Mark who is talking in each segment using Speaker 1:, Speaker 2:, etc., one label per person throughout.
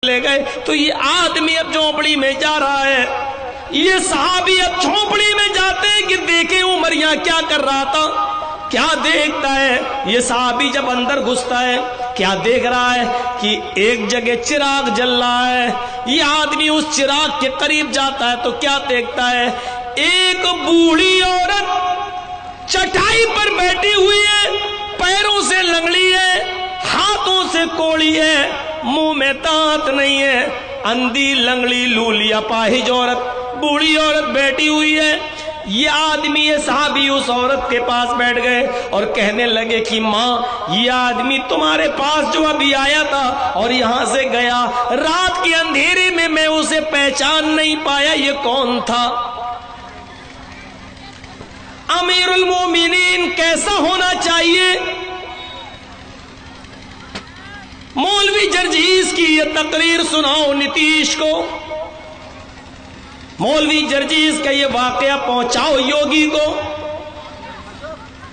Speaker 1: لے گئے تو یہ آدمی اب جھونپڑی میں جا رہا ہے. یہ صحابی اب جھونپڑی میں جاتے ہیں کہ دیکھیں عمر یہاں کیا کر رہا تھا. کیا دیکھتا ہے یہ صحابی جب اندر گھستا ہے؟ کیا دیکھ رہا ہے کہ ایک جگہ چراغ جل رہا ہے. یہ آدمی اس چراغ کے قریب جاتا ہے تو کیا دیکھتا ہے؟ ایک بوڑھی عورت چٹائی پر بیٹھی ہوئی ہے، پیروں سے لنگڑی ہے، ہاتھوں سے کوڑی ہے، منہ میں دانت نہیں ہے، اندھی لنگڑی لولیا پاہج عورت، بوڑھی عورت بیٹھی ہوئی ہے. یہ آدمی یہ صحابی اس عورت کے پاس بیٹھ گئے اور کہنے لگے کہ ماں، یہ آدمی تمہارے پاس جو ابھی آیا تھا اور یہاں سے گیا، رات کے اندھیرے میں اسے پہچان نہیں پایا، یہ کون تھا؟ امیر المومنین کیسا ہونا چاہیے؟ مولوی جرجیز کی یہ تقریر سناؤ نتیش کو، مولوی جرجیز کا یہ واقعہ پہنچاؤ یوگی کو،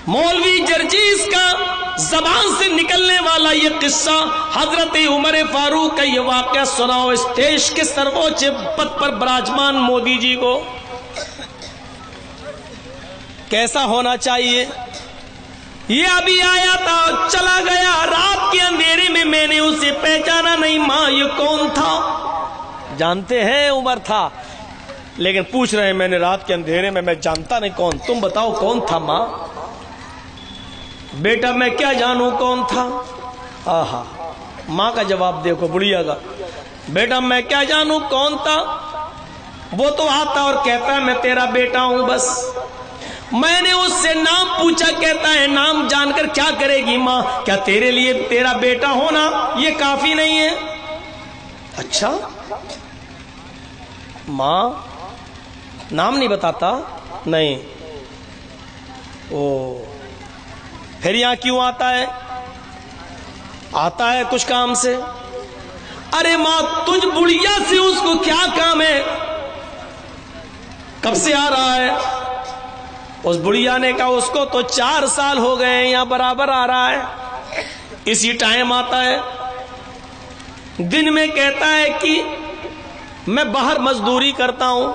Speaker 1: مولوی جرجیز کا زبان سے نکلنے والا یہ قصہ حضرت عمر فاروق کا یہ واقعہ سناؤ اس دیش کے سرووچ پد پر براجمان مودی جی کو. کیسا ہونا چاہیے؟ یہ ابھی آیا تھا چلا گیا، رات کے اندھیرے میں نے اسے پہچانا نہیں، ماں یہ کون تھا؟ جانتے ہیں عمر تھا، لیکن پوچھ رہے ہیں میں نے رات کے اندھیرے میں جانتا نہیں کون، تم بتاؤ کون تھا ماں؟ بیٹا میں کیا جانوں کون تھا؟ آہا، ماں کا جواب دیکھو بڑھیا کا، بیٹا میں کیا جانوں کون تھا؟ وہ تو آتا اور کہتا ہے میں تیرا بیٹا ہوں بس. میں نے اس سے نام پوچھا، کہتا ہے نام جان کر کیا کرے گی ماں؟ کیا تیرے لیے تیرا بیٹا ہونا یہ کافی نہیں ہے؟ اچھا ماں نام نہیں بتاتا؟ نہیں. او پھر یہاں کیوں آتا ہے؟ آتا ہے کچھ کام سے. ارے ماں تجھ بڑھیا سے اس کو کیا کام ہے؟ کب سے آ رہا ہے؟ اس بڑھیا نے کہا اس کو تو 4 سال ہو گئے یہاں برابر آ رہا ہے، اسی ٹائم آتا ہے. دن میں کہتا ہے کہ میں باہر مزدوری کرتا ہوں.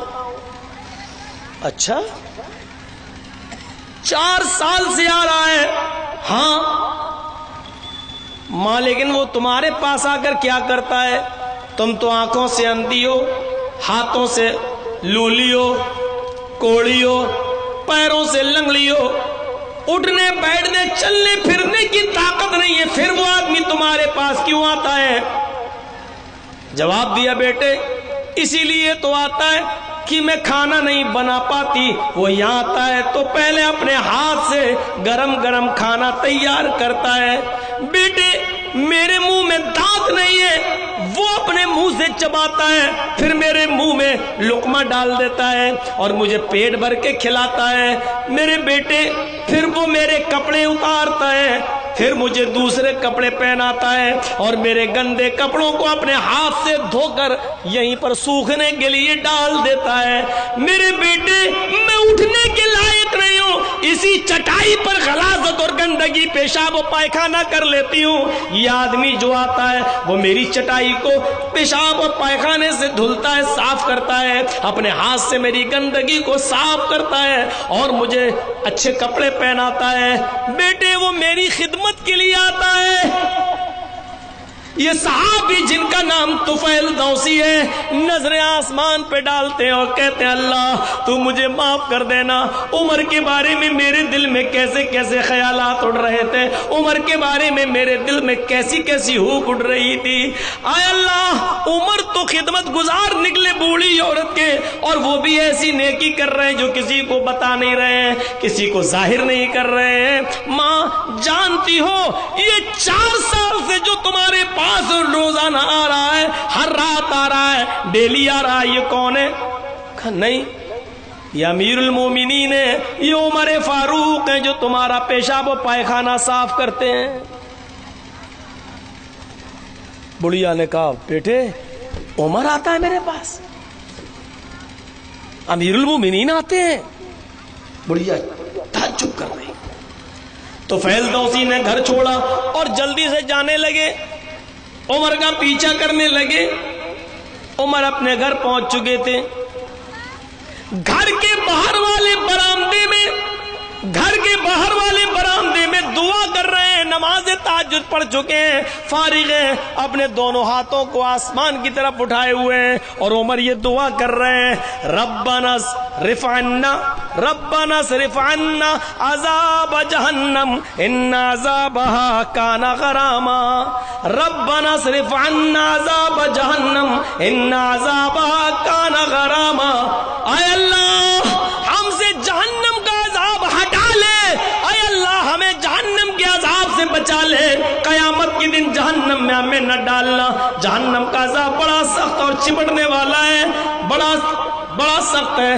Speaker 1: اچھا 4 سال سے آ رہا ہے. ہاں ماں لیکن وہ تمہارے پاس آ کر کیا کرتا ہے؟ تم تو آنکھوں سے اندھی ہو، ہاتھوں سے لولی ہو، کوڑی ہو، پیروں سے لنگڑی ہو، اٹھنے بیٹھنے چلنے پھرنے کی طاقت نہیں ہے، پھر وہ آدمی تمہارے پاس کیوں آتا ہے؟ جواب دیا بیٹے اسی لیے تو آتا ہے کہ میں کھانا نہیں بنا پاتی، وہ یہاں آتا ہے تو پہلے اپنے ہاتھ سے گرم گرم کھانا تیار کرتا ہے. بیٹے میرے منہ میں دانت نہیں ہے، وہ اپنے منہ سے چباتا ہے، پھر میرے منہ میں لقمہ ڈال دیتا ہے اور مجھے پیٹ بھر کے کھلاتا ہے. میرے بیٹے پھر وہ میرے کپڑے اتارتا ہے، پھر مجھے دوسرے کپڑے پہناتا ہے اور میرے گندے کپڑوں کو اپنے ہاتھ سے دھو کر یہیں پر سوکھنے کے لیے ڈال دیتا ہے. میرے بیٹے میں اٹھنے کے لائق نہیں ہوں، اسی چٹائی پر غلاظت اور گندگی پیشاب و پائخانہ کر لیتی ہوں. یہ آدمی جو آتا ہے وہ میری چٹائی کو پیشاب اور پائخانے سے دھلتا ہے، صاف کرتا ہے، اپنے ہاتھ سے میری گندگی کو صاف کرتا ہے اور مجھے اچھے کپڑے پہناتا ہے. بیٹے وہ میری خدمت کے لیے آتا ہے. یہ صحابی جن کا نام طفیل دوسی ہے نظریں آسمان پہ ڈالتے ہیں اور کہتے ہیں اللہ تو مجھے معاف کر دینا. عمر کے بارے میں میرے دل میں کیسے کیسے خیالات اڑ رہے تھے، عمر کے بارے میں میرے دل میں کیسی کیسی ہوک اڑ رہی تھی. آئے اللہ عمر تو خدمت گزار نکلے بوڑھی عورت کے، اور وہ بھی ایسی نیکی کر رہے ہیں جو کسی کو بتا نہیں رہے ہیں، کسی کو ظاہر نہیں کر رہے ہیں. ماں جانتی ہو یہ 4 سال سے جو تمہارے پاس روزانہ آ رہا ہے، ہر رات آ رہا ہے، ڈیلی آ رہا ہے، یہ کون ہے؟ نہیں یہ امیر المومنین ہے، یہ عمر فاروق ہیں جو تمہارا پیشاب و پائخانہ صاف کرتے ہیں. بڑھیا نے کہا بیٹے عمر آتا ہے میرے پاس، امیر المومنین آتے ہیں؟ بڑھیا تعجب کر رہی. تو فیل دوسی نے گھر چھوڑا اور جلدی سے جانے لگے. عمر کا پیچھا کرنے لگے. عمر اپنے گھر پہنچ چکے تھے. گھر کے باہر والے برآمدے میں دعا کر رہے ہیں. نماز تہجد پڑھ چکے ہیں, فارغ ہیں, اپنے دونوں ہاتھوں کو آسمان کی طرف اٹھائے ہوئے ہیں, اور عمر یہ دعا کر رہے ہیں, ربنا اصرف عنا عذاب جہنم ان عذابها کان غراما. ربنا اصرف عنا عذاب جہنم ان عذابها کان غراما. اے اللہ ہم سے جہنم کا عذاب ہٹا لے, اے اللہ ہمیں جہنم کے عذاب سے بچا لے, قیامت کے دن جہنم میں ہمیں نہ ڈالنا. جہنم کا عذاب بڑا سخت اور چپٹنے والا ہے, بڑا سخت ہے.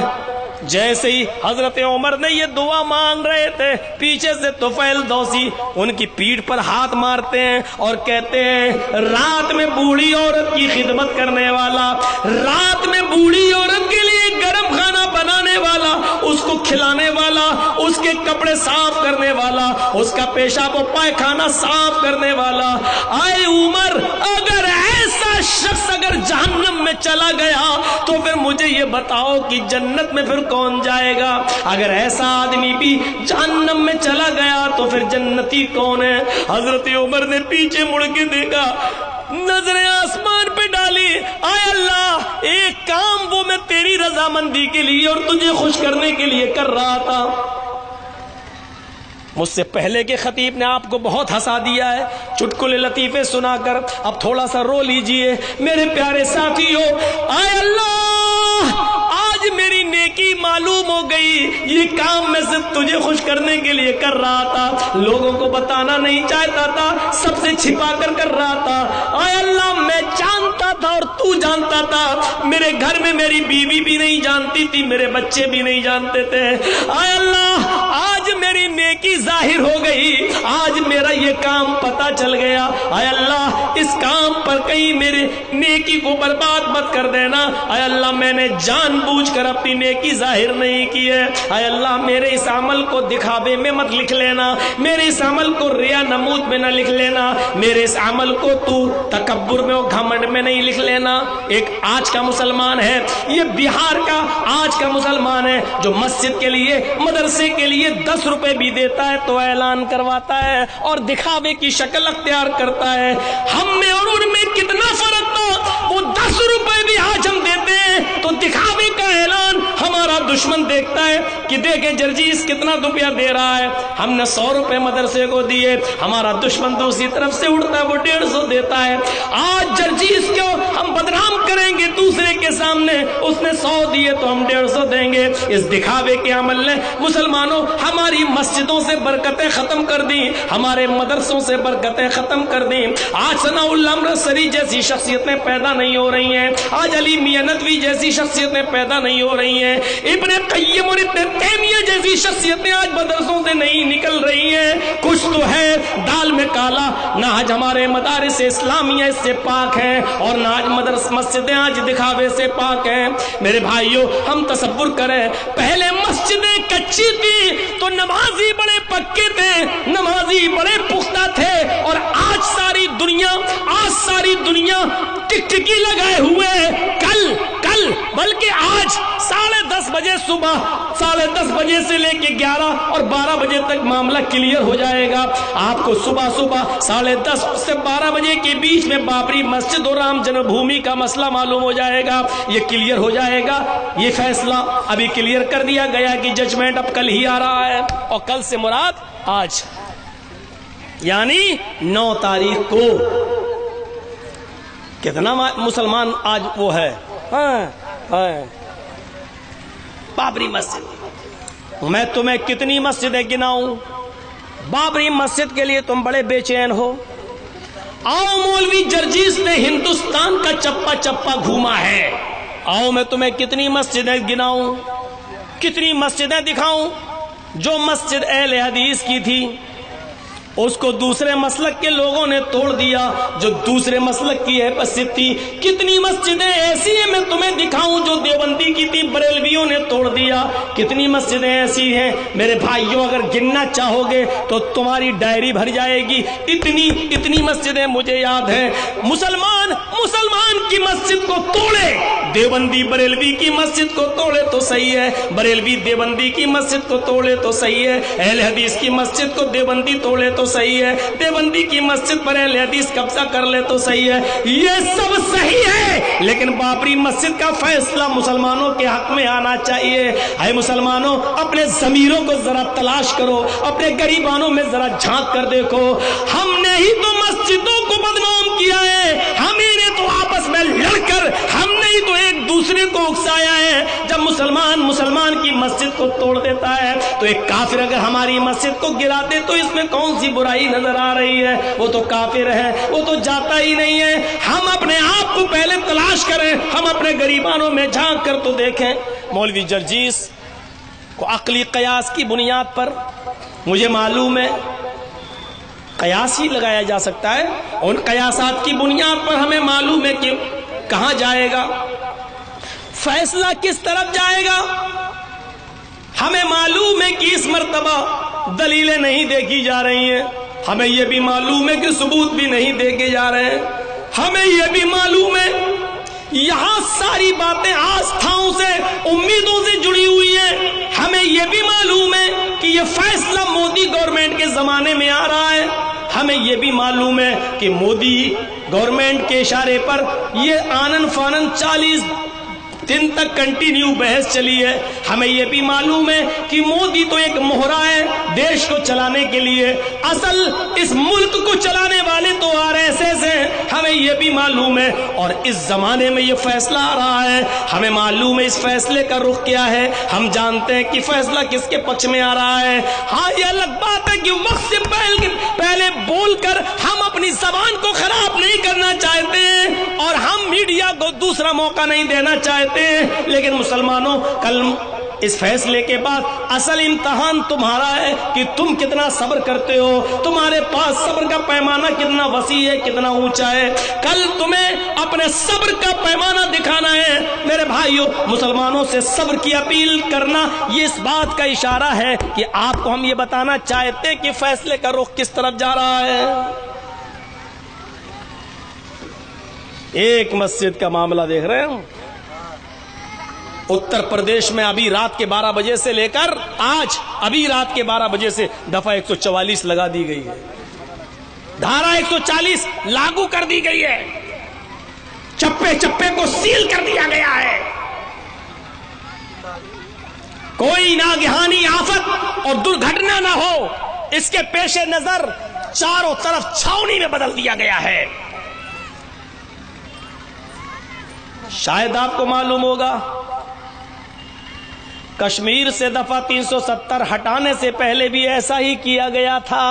Speaker 1: جیسے ہی حضرت عمر نے یہ دعا مانگ رہے تھے, پیچھے سے طفیل دوسی ان کی پیٹھ پر ہاتھ مارتے ہیں اور کہتے ہیں, رات میں بوڑھی عورت کی خدمت کرنے والا, رات میں بوڑھی عورت کے لیے گرم کھانا بنانے والا, اس کو کھلانے والا, اس کے کپڑے صاف کرنے والا, اس کا پیشاب و پائخانہ صاف کرنے والا. اے عمر, اگر ایسا شخص اگر جہنم میں چلا گیا تو پھر مجھے یہ بتاؤ کہ جنت میں پھر کون جائے گا؟ اگر ایسا آدمی بھی جہنم میں چلا گیا تو پھر جنتی کون ہے؟ حضرت عمر نے پیچھے مڑ کے دیکھا, نظریں آسمان پہ ڈالی, اے اللہ ایک کام وہ میں تیری رضامندی کے لیے اور تجھے خوش کرنے کے لیے کر رہا تھا. مجھ سے پہلے کے خطیب نے آپ کو بہت ہنسا دیا ہے چٹکلے لطیفے سنا کر, اب تھوڑا سا رو لیجئے میرے پیارے ساتھیو. اے اللہ آج میری نیکی معلوم ہو گئی, یہ کام میں صرف تجھے خوش کرنے کے لیے کر رہا تھا, لوگوں کو بتانا نہیں چاہتا تھا, سب سے چھپا کر رہا تھا. اے اللہ میں جانتا تھا اور تو جانتا تھا, میرے گھر میں میری بیوی بھی نہیں جانتی تھی, میرے بچے بھی نہیں جانتے تھے. اے اللہ آج میری نیکی ظاہر ہو گئی, آج میرا یہ کام پتہ چل گیا. اے اللہ اس کام پر کہیں میرے نیکی کو برباد مت کر دینا. اے اللہ میں نے جان بوجھ کر اپنی نیکی ظاہر نہیں کی ہے. اے اللہ میرے اس عمل کو دکھاوے میں مت لکھ لینا, میرے اس عمل کو ریا نمود میں نہ لکھ لینا, میرے اس عمل کو تو تکبر میں اور گھمنڈ میں نہیں لکھ لینا. ایک آج کا مسلمان ہے, یہ بہار کا آج کا مسلمان ہے جو مسجد کے لیے مدرسے کے لیے 10 روپے بھی دیتا ہے تو اعلان کرواتا ہے اور دکھاوے کی شکل اختیار کرتا ہے. ہم میں اور ان میں کتنا فرق تھا, وہ 10 روپے بھی آج ہم دیتے ہیں تو دکھاوے کا اعلان ہمارا دشمن دیکھتا ہے کہ دیکھیں جرجیس کتنا روپیہ دے رہا ہے, ہم نے 100 روپے مدرسے کو دیے, ہمارا دشمن دوسری طرف سے اڑتا ہے وہ 150 دیتا ہے. آج جرجیس کو ہم بدنام کریں گے دوسرے کے سامنے, اس نے 100 دیے تو ہم 150 دیں گے. اس دکھاوے کے عمل نے مسلمانوں ہماری مسجدوں سے برکتیں ختم کر دی, ہمارے مدرسوں سے برکتیں ختم کر دی. آج ثناء اللہ امرتسری جیسی شخصیتیں پیدا نہیں ہو رہی ہیں, آج علی میاں ندوی جیسی شخصیتیں پیدا نہیں ہو رہی ہیں, ابن قیم اور ابن تیمیہ جیسی شخصیتیں آج مدرسوں سے نہیں نکل رہی ہیں. کچھ تو ہے دال میں کالا, نہ آج ہمارے مدارس اسلامیہ اس سے پاک ہیں اور نہ آج مدرس مسجدیں آج دکھاوے سے پاک ہیں. میرے بھائیوں ہم تصور کریں, پہلے مسجدیں کچی تھی تو نمازی بڑے پکے تھے, نمازی بڑے پختہ تھے, اور آج ساری دنیا ٹکٹکی لگائے ہوئے, کل بلکہ آج 10:30 بجے صبح 10:30 بجے سے لے کے 11 اور 12 بجے تک معاملہ کلیئر ہو جائے گا. آپ کو صبح 10:30 سے 12 بجے کے بیچ میں بابری مسجد اور رام جنم بھومی کا مسئلہ معلوم ہو جائے گا, یہ کلیئر ہو جائے گا. یہ فیصلہ ابھی کلیئر کر دیا گیا کہ ججمنٹ اب کل ہی آ رہا ہے, اور کل سے مراد آج یعنی 9 تاریخ کو. کتنا مسلمان آج وہ ہے بابری مسجد. میں تمہیں کتنی مسجدیں گناؤں, بابری مسجد کے لیے تم بڑے بے چین ہو. آؤ مولوی جرجیس نے ہندوستان کا چپا گھوما ہے, آؤ میں تمہیں کتنی مسجدیں گناؤں, کتنی مسجدیں دکھاؤں. جو مسجد اہل حدیث کی تھی اس کو دوسرے مسلک کے لوگوں نے توڑ دیا جو دوسرے مسلک کی ہے مسجد تھی. کتنی مسجدیں ایسی ہیں میں تمہیں دکھاؤں جو دیوبندی کی تھی بریلویوں نے توڑ دیا. کتنی مسجدیں ایسی ہیں میرے بھائیوں, اگر گننا چاہو گے تو تمہاری ڈائری بھر جائے گی. اتنی مسجدیں مجھے یاد ہیں. مسلمان کی مسجد کو توڑے, دیوبندی بریلوی کی مسجد کو توڑے تو صحیح ہے, بریلوی دیوبندی کی مسجد کو توڑے تو صحیح ہے, اہل حدیث کی مسجد کو دیوبندی توڑے تو صحیح ہے, دیوبندی کی مسجد پر اہل حدیث قبضہ کر لے تو صحیح ہے. یہ سب صحیح ہے, لیکن بابری مسجد کا فیصلہ مسلمانوں کے حق میں آنا چاہیے. اے مسلمانوں, اپنے ضمیروں کو ذرا تلاش کرو, اپنے گریبانوں میں ذرا جھانک کر دیکھو. ہم نے ہی تو مسجدوں کو بدنام کیا ہے, ہم ہی نے تو آپس میں لڑ کر, ہم نے ہی تو ایک دوسرے کو اکسایا ہے. جب مسلمان کی مسجد کو توڑ دیتا ہے تو ایک کافر اگر ہماری مسجد کو گرا دے تو اس میں کون سی برائی نظر آ رہی ہے؟ وہ تو کافر ہے, وہ تو جاتا ہی نہیں ہے. ہم اپنے آپ کو پہلے تلاش کریں, ہم اپنے گریبانوں میں جھانک کر تو دیکھیں. مولوی جرجیس کو عقلی قیاس کی بنیاد پر, مجھے معلوم ہے قیاس ہی لگایا جا سکتا ہے, ان قیاسات کی بنیاد پر ہمیں معلوم ہے کہ کہاں جائے گا, فیصلہ کس طرف جائے گا. ہمیں معلوم ہے کہ اس مرتبہ دلیلیں نہیں دیکھی جا رہی ہیں, ہمیں یہ بھی معلوم ہے کہ ثبوت بھی نہیں دیکھے جا رہے ہیں, ہمیں یہ بھی معلوم ہے یہاں ساری باتیں آستھاؤں سے, امیدوں سے جڑی ہوئی ہیں. ہمیں یہ بھی معلوم ہے کہ یہ فیصلہ مودی گورنمنٹ کے زمانے میں آ رہا ہے. ہمیں یہ بھی معلوم ہے کہ مودی گورنمنٹ کے اشارے پر یہ آنن فانن 40 دن تک کنٹینیو بحث چلی ہے. ہمیں یہ بھی معلوم ہے کہ مودی تو ایک مہرا ہے دیش کو چلانے کے لیے, اصل اس ملک کو چلانے والے تو RSS ہیں. ہمیں یہ بھی معلوم ہے, اور اس زمانے میں یہ فیصلہ آ رہا ہے. ہمیں معلوم ہے اس فیصلے کا رخ کیا ہے, ہم جانتے ہیں کہ فیصلہ کس کے پکش میں آ رہا ہے. ہاں یہ الگ بات ہے کہ وقت سے پہلے بول کر ہم اپنی زبان کو خراب نہیں کرنا چاہتے ہیں, اور ہم میڈیا کو دوسرا موقع نہیں دینا چاہتے, لیکن مسلمانوں کل اس فیصلے کے بعد اصل امتحان تمہارا ہے کہ تم کتنا صبر کرتے ہو, تمہارے پاس صبر کا پیمانہ کتنا وسیع ہے, کتنا اونچا ہے. کل تمہیں اپنے صبر کا پیمانہ دکھانا ہے. میرے بھائیوں, مسلمانوں سے صبر کی اپیل کرنا یہ اس بات کا اشارہ ہے کہ آپ کو ہم یہ بتانا چاہتے کہ فیصلے کا رخ کس طرف جا رہا ہے. ایک مسجد کا معاملہ دیکھ رہے ہیں, اتر پردیش میں ابھی رات کے 12 بجے سے لے کر آج ابھی رات کے 12 بجے سے دفعہ 144 لگا دی گئی ہے, دھارا 140 لاگو کر دی گئی ہے, چپے چپے کو سیل کر دیا گیا ہے. کوئی ناگہانی آفت اور درگھٹنا نہ ہو اس کے پیش نظر چاروں طرف چھاؤنی میں بدل دیا گیا ہے. شاید آپ کو معلوم ہوگا کشمیر سے دفعہ 370 ہٹانے سے پہلے بھی ایسا ہی کیا گیا تھا,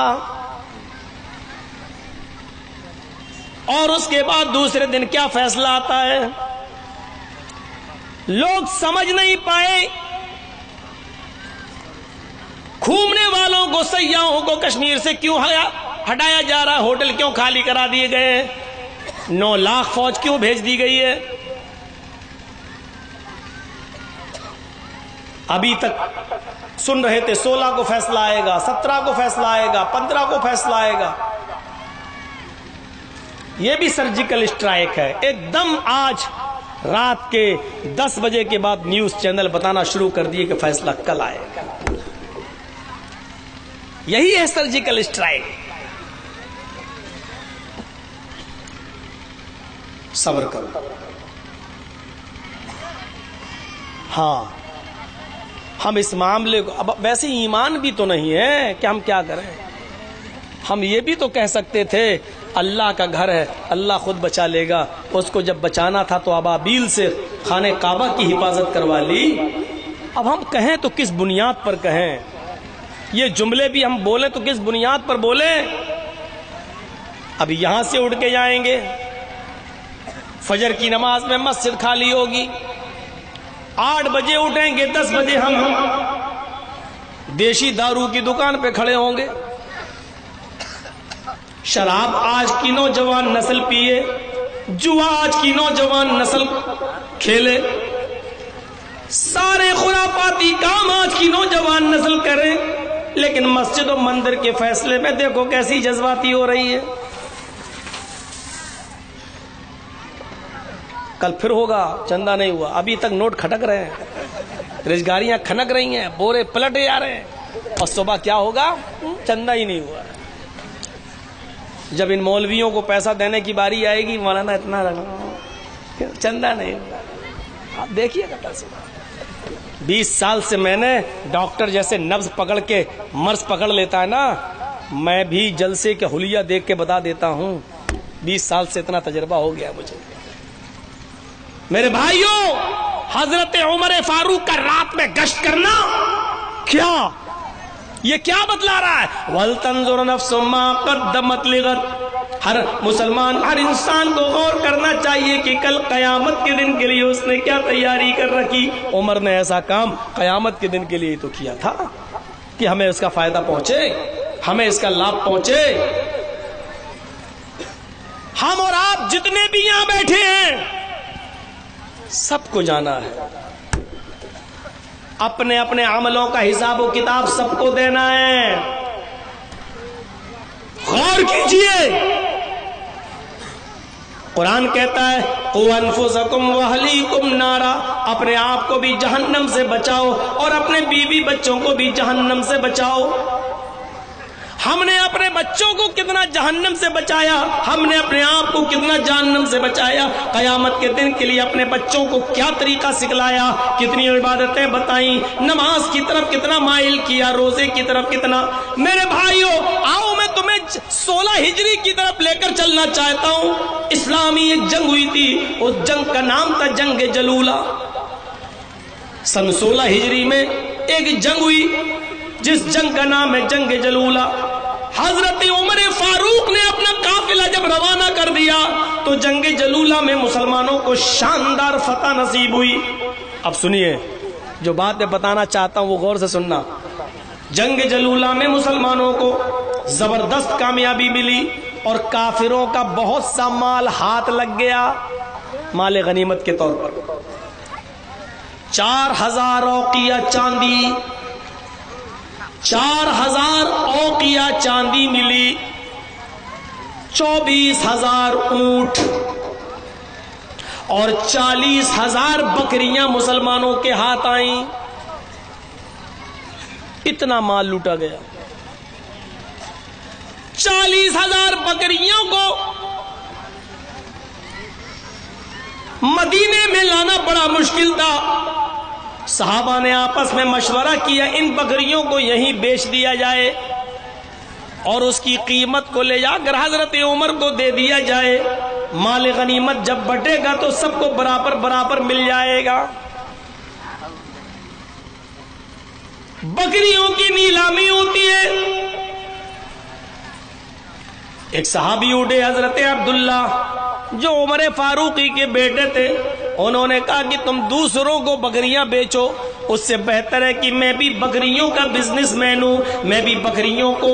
Speaker 1: اور اس کے بعد دوسرے دن کیا فیصلہ آتا ہے. لوگ سمجھ نہیں پائے, گھومنے والوں کو, سیاحوں کو کشمیر سے کیوں ہٹایا جا رہا, ہوٹل کیوں خالی کرا دیے گئے, 9 لاکھ فوج کیوں بھیج دی گئی ہے. ابھی تک سن رہے تھے 16 کو فیصلہ آئے گا, 17 کو فیصلہ آئے گا, 15 کو فیصلہ آئے گا. یہ بھی سرجیکل اسٹرائک ہے. ایک دم آج رات کے 10 بجے کے بعد نیوز چینل بتانا شروع کر دیے کہ فیصلہ کل آئے گا. یہی ہے سرجیکل اسٹرائک. صبر کرو. ہاں, ہم اس معاملے کو, اب ویسے ایمان بھی تو نہیں ہے کہ ہم کیا کریں. ہم یہ بھی تو کہہ سکتے تھے اللہ کا گھر ہے, اللہ خود بچا لے گا. اس کو جب بچانا تھا تو ابابیل سے خانہ کعبہ کی حفاظت کروا لی. اب ہم کہیں تو کس بنیاد پر کہیں, یہ جملے بھی ہم بولیں تو کس بنیاد پر بولیں. اب یہاں سے اٹھ کے جائیں گے, فجر کی نماز میں مسجد خالی ہوگی, 8 بجے اٹھیں گے, 10 بجے ہم دیشی دارو کی دکان پہ کھڑے ہوں گے. شراب آج کی نوجوان نسل پیے، جوا آج کی نوجوان نسل کھیلے، سارے خرافاتی کام آج کی نوجوان نسل کرے، لیکن مسجد و مندر کے فیصلے میں دیکھو کیسی جذباتی ہو رہی ہے۔ کل پھر ہوگا، چندہ نہیں ہوا، ابھی تک نوٹ کھٹک رہے ہیں، رشگاریاں کھنک رہی ہیں، بورے پلٹے جا رہے ہیں، اور صبح کیا ہوگا؟ چندہ ہی نہیں ہوا۔ جب ان مولویوں کو پیسہ دینے کی باری آئے گی، مولانا اتنا رکھنا، چندہ نہیں ہوا۔ آپ دیکھیے گا کل صبح۔ 20 سال سے میں نے ڈاکٹر جیسے نبض پکڑ کے مرض پکڑ لیتا ہے نا، میں بھی جلسے کے حلیہ دیکھ کے بتا دیتا ہوں۔ 20 سال سے اتنا تجربہ ہو گیا مجھے۔ میرے بھائیوں، حضرت عمر فاروق کا رات میں گشت کرنا کیا، یہ کیا بتلا رہا ہے؟ وَلْتَنْظُرْ نَفْسٌ مَا قَدَّمَتْ لِغَدٍ۔ ہر مسلمان، ہر انسان کو غور کرنا چاہیے کہ کل قیامت کے دن کے لیے اس نے کیا تیاری کر رکھی۔ عمر نے ایسا کام قیامت کے دن کے لیے تو کیا تھا کہ ہمیں اس کا فائدہ پہنچے، ہمیں اس کا لابھ پہنچے۔ ہم اور آپ جتنے بھی یہاں بیٹھے ہیں، سب کو جانا ہے، اپنے اپنے عملوں کا حساب و کتاب سب کو دینا ہے۔ غور کیجئے، قرآن کہتا ہے قُوْ أَنفُسَكُمْ وَأَهْلِيكُمْ نَارًا، اپنے آپ کو بھی جہنم سے بچاؤ اور اپنے بیوی بچوں کو بھی جہنم سے بچاؤ۔ ہم نے اپنے بچوں کو کتنا جہنم سے بچایا، ہم نے اپنے آپ کو کتنا جہنم سے بچایا۔ قیامت کے دن کے لیے اپنے بچوں کو کیا طریقہ سکھلایا، کتنی عبادتیں بتائیں، نماز کی طرف کتنا مائل کیا، روزے کی طرف کتنا۔ میرے بھائیوں، آؤ میں تمہیں 16 ہجری کی طرف لے کر چلنا چاہتا ہوں۔ اسلامی ایک جنگ ہوئی تھی، اس جنگ کا نام تھا جنگ جلولہ۔ سن 16 ہجری میں ایک جنگ ہوئی جس جنگ کا نام ہے جنگ جلولہ۔ حضرت عمر فاروق نے اپنا قافلہ جب روانہ کر دیا تو جنگ جلولہ میں مسلمانوں کو شاندار فتح نصیب ہوئی۔ اب سنیے، جو بات میں بتانا چاہتا ہوں وہ غور سے سننا۔ جنگ جلولہ میں مسلمانوں کو زبردست کامیابی ملی اور کافروں کا بہت سا مال ہاتھ لگ گیا، مال غنیمت کے طور پر۔ 4000 اوقیہ چاندی، 4000 اوقیہ چاندی ملی، 24,000 اونٹ اور 40,000 بکریاں مسلمانوں کے ہاتھ آئیں۔ اتنا مال لوٹا گیا۔ 40,000 بکریوں کو مدینے میں لانا بڑا مشکل تھا۔ صحابہ نے آپس میں مشورہ کیا ان بکریوں کو یہیں بیچ دیا جائے اور اس کی قیمت کو لے جا کر حضرت عمر کو دے دیا جائے، مال غنیمت جب بٹے گا تو سب کو برابر برابر مل جائے گا۔ بکریوں کی نیلامی ہوتی ہے۔ ایک صحابی اٹھے، حضرت عبداللہ جو عمر فاروقی کے بیٹے تھے، انہوں نے کہا کہ تم دوسروں کو بکریاں بیچو، اس سے بہتر ہے کہ میں بھی بکریوں کا بزنس مین ہوں، میں بھی بکریوں کو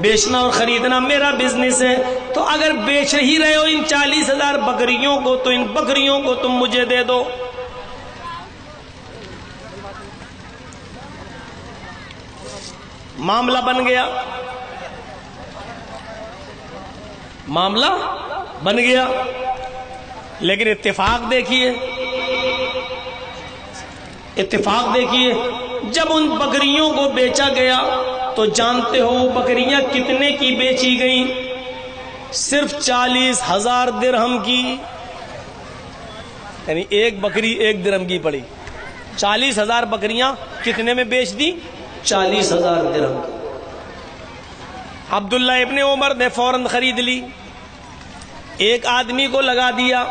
Speaker 1: بیچنا اور خریدنا میرا بزنس ہے، تو اگر بیچ ہی رہے ہو ان 40,000 بکریوں کو تو ان بکریوں کو تم مجھے دے دو۔ معاملہ بن گیا، معاملہ بن گیا، لیکن اتفاق دیکھیے، اتفاق دیکھیے، جب ان بکریوں کو بیچا گیا تو جانتے ہو وہ بکریاں کتنے کی بیچی گئیں؟ صرف 40,000 درہم کی، یعنی ایک بکری 1 درہم کی پڑی۔ 40,000 بکریاں کتنے میں بیچ دی؟ 40,000 درہم۔ عبداللہ ابن عمر نے فوراً خرید لی، ایک آدمی کو لگا دیا،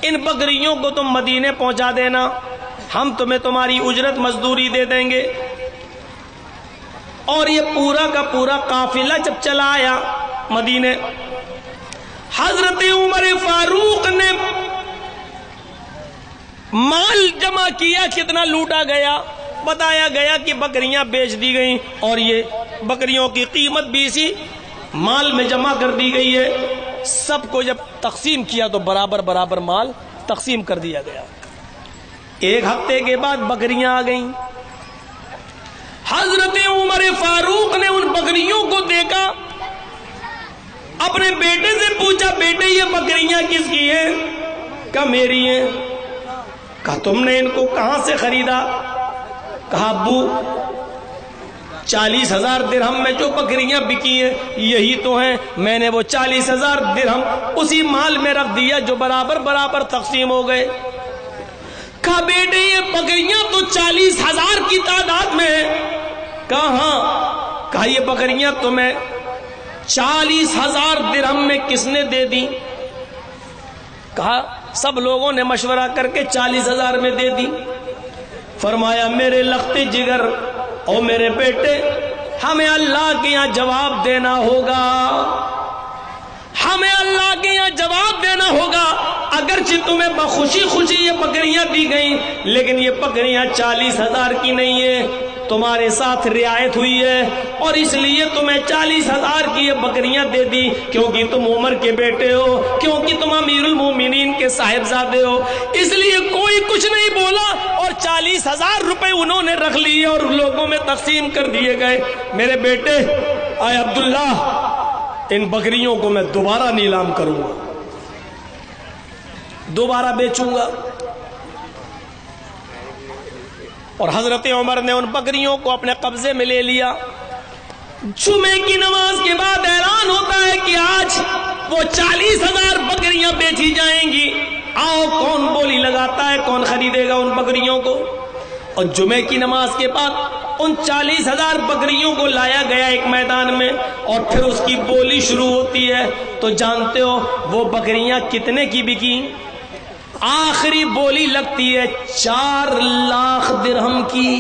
Speaker 1: ان بکریوں کو تم مدینے پہنچا دینا، ہم تمہیں تمہاری اجرت مزدوری دے دیں گے۔ اور یہ پورا کا پورا قافلہ جب چلا آیا مدینے، حضرت عمر فاروق نے مال جمع کیا، کتنا لوٹا گیا، بتایا گیا کہ بکریاں بیچ دی گئیں اور یہ بکریوں کی قیمت بھی اسی مال میں جمع کر دی گئی ہے، سب کو جب تقسیم کیا تو برابر برابر مال تقسیم کر دیا گیا۔ ایک ہفتے کے بعد بکریاں آ گئیں، حضرت عمر فاروق نے ان بکریوں کو دیکھا، اپنے بیٹے سے پوچھا بیٹے یہ بکریاں کس کی ہیں؟ کہا میری ہیں۔ کہا تم نے ان کو کہاں سے خریدا؟ کہا ابو 40,000 درہم میں جو بکریاں بکی ہیں یہی تو ہیں، میں نے وہ 40,000 درہم اسی مال میں رکھ دیا جو برابر برابر تقسیم ہو گئے۔ کہا بیٹے یہ بکریاں تو 40,000 کی تعداد میں ہیں۔ کہا ہاں۔ کہا یہ بکریاں تمہیں 40,000 درہم میں کس نے دے دی؟ کہا سب لوگوں نے مشورہ کر کے 40,000 میں دے دی۔ فرمایا میرے لخت جگر اور میرے بیٹے، ہمیں اللہ کے یہاں جواب دینا ہوگا، ہمیں اللہ کے یہاں جواب دینا ہوگا۔ اگرچہ تمہیں بخوشی خوشی یہ بکریاں دی گئیں لیکن یہ بکریاں 40,000 کی نہیں ہیں، تمہارے ساتھ رعایت ہوئی ہے اور اس لیے تمہیں 40,000 کی یہ بکریاں دے دی، کیونکہ تم عمر کے بیٹے ہو، کیونکہ تم امیر المومنین کے صاحبزادے ہو، اس لیے کوئی کچھ نہیں بولا اور 40,000 روپے انہوں نے رکھ لیے اور لوگوں میں تقسیم کر دیے گئے۔ میرے بیٹے آئے عبداللہ ان بکریوں کو میں دوبارہ نیلام کروں گا، دوبارہ بیچوں گا۔ اور حضرت عمر نے ان بکریوں کو اپنے قبضے میں لے لیا۔ جمعے کی نماز کے بعد اعلان ہوتا ہے کہ آج وہ 40,000 بکریاں بیچی جائیں گی، آؤ کون بولی لگاتا ہے، کون خریدے گا ان بکریوں کو۔ اور جمعے کی نماز کے بعد ان 40,000 بکریوں کو لایا گیا ایک میدان میں اور پھر اس کی بولی شروع ہوتی ہے۔ تو جانتے ہو وہ بکریاں کتنے کی بکی؟ آخری بولی لگتی ہے 4 لاکھ درہم کی،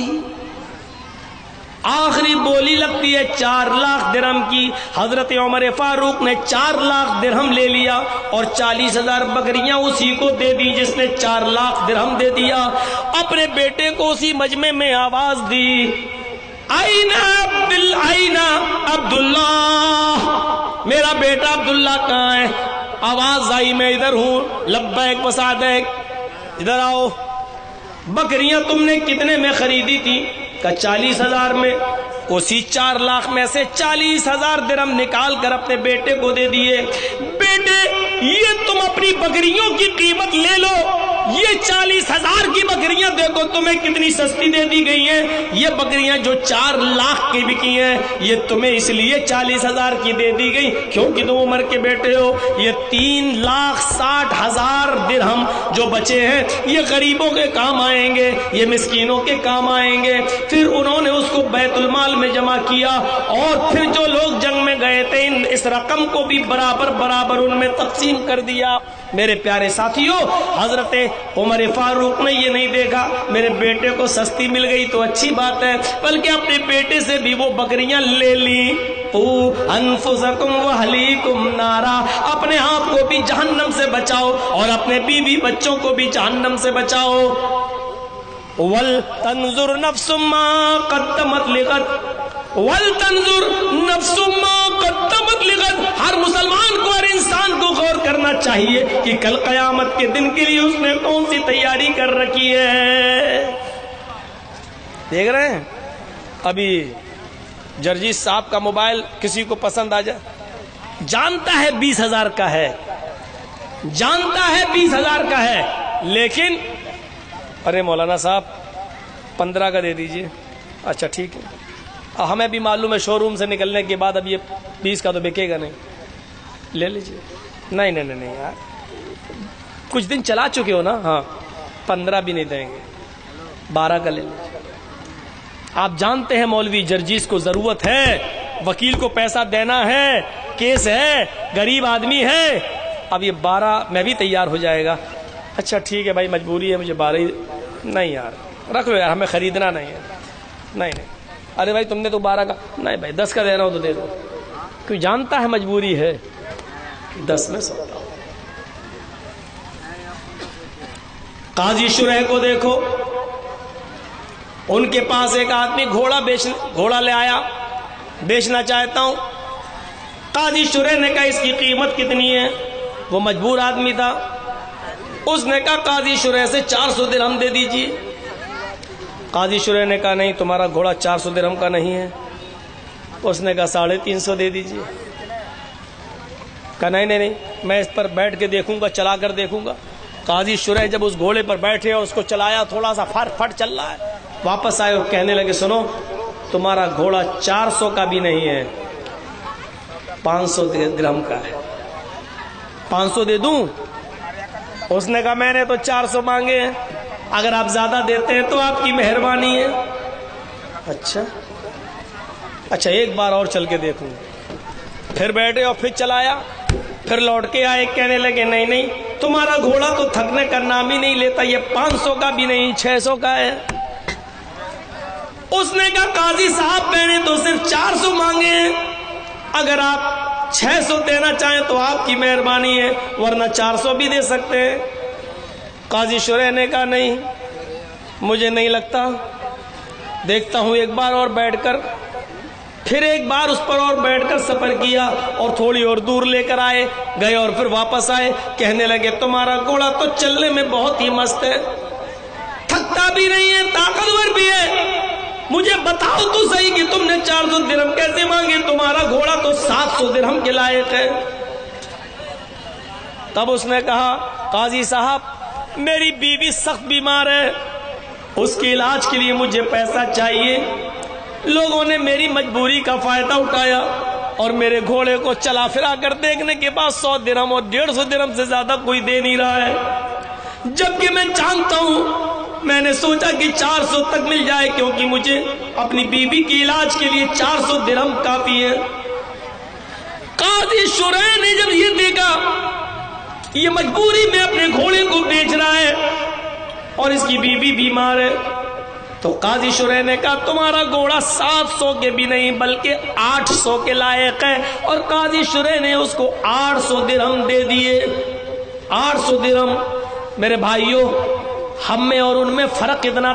Speaker 1: آخری بولی لگتی ہے 4 لاکھ درہم کی۔ حضرت عمر فاروق نے 4 لاکھ درہم لے لیا اور 40,000 بکریاں اسی کو دے دی جس نے 4 لاکھ درہم دے دیا۔ اپنے بیٹے کو اسی مجمع میں آواز دی، آئین عبداللہ، میرا بیٹا عبداللہ کہاں ہے؟ آواز آئی میں ادھر ہوں، لبیک وسعدیک، ادھر آؤ۔ بکریاں تم نے کتنے میں خریدی تھی؟ کہا 40,000 میں۔ اسی 4 لاکھ میں سے 40,000 درہم نکال کر اپنے بیٹے کو دے دیے۔ بیٹے یہ تم اپنی بکریوں کی قیمت لے لو، یہ 40,000 کی بکریاں دیکھو تمہیں کتنی سستی دے دی گئی ہیں، یہ بکریاں جو 4 لاکھ کی بکی ہیں یہ تمہیں اس لیے 40,000 کی دے دی گئی کیونکہ تم عمر کے بیٹے ہو۔ یہ 3,60,000 درہم جو بچے ہیں یہ غریبوں کے کام آئیں گے، یہ مسکینوں کے کام آئیں گے۔ پھر انہوں نے اس کو بیت المال میں جمع کیا اور پھر جو لوگ جنگ میں گئے تھے اس رقم کو بھی برابر برابر ان میں تقسیم کر دیا۔ میرے پیارے ساتھیوں، حضرت عمر فاروق نے یہ نہیں دیکھا میرے بیٹے کو سستی مل گئی تو اچھی بات ہے، بلکہ اپنے بیٹے سے بھی وہ بکریاں لے لی۔ انفسکم واہلیکم نارا، اپنے آپ کو بھی جہنم سے بچاؤ اور اپنے بیوی بچوں کو بھی جہنم سے بچاؤ۔ وَلْتَنْظُرْ نَفْسٌ مَّا قَدَّمَتْ لِغَدٍ، وَلْتَنْظُرْ نَفْسٌ مَّا قَدَّمَتْ لِغَدٍ۔ ہر مسلمان کو، ہر انسان کو غور کرنا چاہیے کہ کل قیامت کے دن کے لیے اس نے کون سی تیاری کر رکھی ہے۔ دیکھ رہے ہیں ابھی جرجیت صاحب کا موبائل کسی کو پسند آ جائے، جانتا ہے 20,000 کا ہے، جانتا ہے 20,000 کا ہے، لیکن ارے مولانا صاحب 15 کا دے دیجئے۔ اچھا ٹھیک ہے، ہمیں بھی معلوم ہے شو روم سے نکلنے کے بعد اب یہ 20 کا تو بکے گا نہیں، لے لیجئے۔ نہیں نہیں نہیں یار، کچھ دن چلا چکے ہو نا، ہاں 15 بھی نہیں دیں گے، 12 کا لے لیجئے۔ آپ جانتے ہیں مولوی جرجیس کو ضرورت ہے، وکیل کو پیسہ دینا ہے، کیس ہے، غریب آدمی ہے، اب یہ 12 میں بھی تیار ہو جائے گا۔ اچھا ٹھیک ہے بھائی، مجبوری ہے مجھے 12 نہیں یار رکھ لو یار، ہمیں خریدنا نہیں ہے۔ نہیں نہیں، ارے بھائی تم نے تو 12 کا، نہیں بھائی 10 کا دینا ہو تو دے دو، کیوں جانتا ہے مجبوری ہے، 10 میں سوتا ہوں۔ قاضی شرح کو دیکھو، ان کے پاس ایک آدمی گھوڑا لے آیا، بیچنا چاہتا ہوں۔ قاضی شریح نے کہا اس کی قیمت کتنی ہے؟ وہ مجبور آدمی تھا، اس نے کہا قاضی شریح سے 400 درہم دے دیجیے۔ قاضی شریح نے کہا نہیں، تمہارا گھوڑا 400 درہم کا نہیں ہے۔ اس نے کہا 350 دے دیجیے۔ کہا نہیں، میں اس پر بیٹھ کے دیکھوں گا، چلا کر دیکھوں گا۔ قاضی شریح جب اس گھوڑے پر بیٹھے اور اس کو چلایا، تھوڑا سا فٹ چل رہا ہے، واپس آئے اور کہنے لگے سنو، تمہارا گھوڑا 400 کا بھی نہیں ہے، 500 درہم کا ہے، 500 دے دوں؟ اس نے کہا میں نے تو 400 مانگے ہیں، اگر آپ زیادہ دیتے ہیں تو آپ کی مہربانی ہے۔ اچھا ایک بار اور چل کے دیکھوں۔ پھر بیٹھے اور پھر چلایا، پھر لوٹ کے آئے، کہنے لگے نہیں، تمہارا گھوڑا تو تھکنے کا نام ہی نہیں لیتا، یہ 500 کا بھی نہیں، 600 کا ہے۔ اس نے کہا قاضی صاحب میں نے تو صرف 400 مانگے ہیں، اگر آپ 600 دینا چاہیں تو آپ کی مہربانی ہے، ورنہ 400 بھی دے سکتے ہیں۔ قاضی شریح نے کہا نہیں، مجھے نہیں لگتا، دیکھتا ہوں ایک بار اور بیٹھ کر۔ پھر ایک بار اس پر اور بیٹھ کر سفر کیا اور تھوڑی اور دور لے کر آئے، گئے اور پھر واپس آئے، کہنے لگے تمہارا گھوڑا تو چلنے میں بہت ہی مست ہے، تھکتا بھی نہیں ہے، طاقتور بھی ہے، مجھے بتاؤ تو صحیح کہ تم نے 400 درہم کیسے مانگے؟ تمہارا گھوڑا تو 700 درہم کے لائق ہے۔ تب اس نے کہا قاضی صاحب میری بیوی سخت بیمار ہے، اس کے علاج کے لیے مجھے پیسہ چاہیے، لوگوں نے میری مجبوری کا فائدہ اٹھایا اور میرے گھوڑے کو چلا پھرا کر دیکھنے کے بعد 100 درہم اور 150 درہم سے زیادہ کوئی دے نہیں رہا ہے، جبکہ میں جانتا ہوں، میں نے سوچا کہ 400 تک مل جائے، کیونکہ مجھے اپنی بیوی کے علاج کے لیے 400 درہم کافی ہے۔ قاضی شریح نے جب یہ دیکھا یہ مجبوری میں اپنے گھوڑے کو بیچ رہا ہے اور اس کی بیوی بیمار ہے، تو قاضی شریح نے کہا تمہارا گھوڑا 700 کے بھی نہیں بلکہ 800 کے لائق ہے، اور قاضی شریح نے اس کو 800 درہم دے دیے۔ 800 درہم۔ میرے بھائیوں، ہم میں اور ان میں فرق اتنا